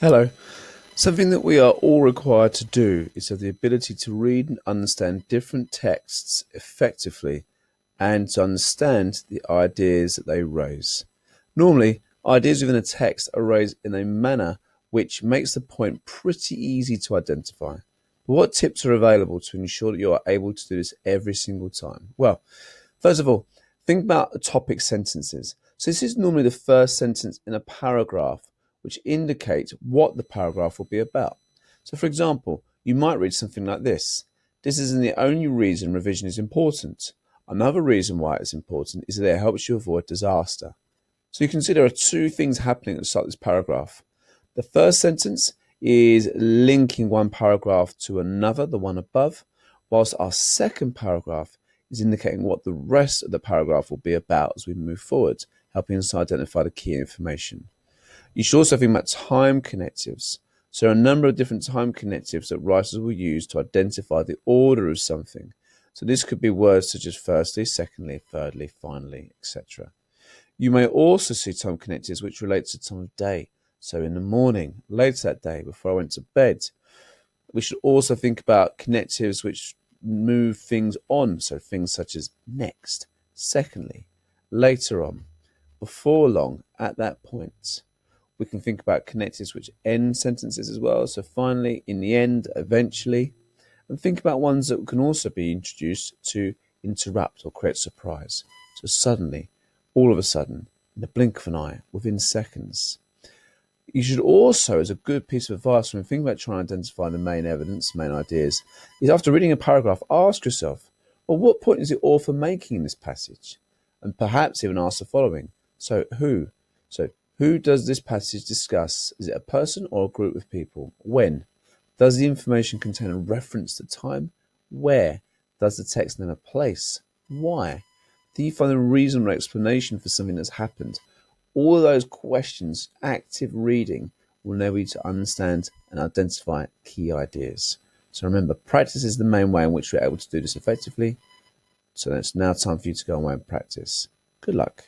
Hello. Something that we are all required to do is have the ability to read and understand different texts effectively and to understand the ideas that they raise. Normally, ideas within a text are raised in a manner which makes the point pretty easy to identify. But what tips are available to ensure that you are able to do this every single time? Well, first of all, think about the topic sentences. So this is normally the first sentence in a paragraph, which indicates what the paragraph will be about. So for example, you might read something like this. This isn't the only reason revision is important. Another reason why it's important is that it helps you avoid disaster. So you can see there are two things happening at the start of this paragraph. The first sentence is linking one paragraph to another, the one above, whilst our second paragraph is indicating what the rest of the paragraph will be about as we move forward, helping us to identify the key information. You should also think about time connectives. So there are a number of different time connectives that writers will use to identify the order of something. So this could be words such as firstly, secondly, thirdly, finally, etc. You may also see time connectives which relate to time of day. So in the morning, later that day, before I went to bed. We should also think about connectives which move things on. So things such as next, secondly, later on, before long, at that point. We can think about connectives which end sentences as well. So finally, in the end, eventually. And think about ones that can also be introduced to interrupt or create surprise. So suddenly, all of a sudden, in the blink of an eye, within seconds. You should also, as a good piece of advice when thinking about trying to identify the main evidence, main ideas, is after reading a paragraph, ask yourself, well, what point is the author making in this passage? And perhaps even ask the following. So who? So who does this passage discuss? Is it a person or a group of people? When? Does the information contain a reference to time? Where? Does the text name a place? Why? Do you find a reasonable explanation for something that's happened? All of those questions, active reading, will enable you to understand and identify key ideas. So remember, practice is the main way in which we're able to do this effectively. So it's now time for you to go away and practice. Good luck.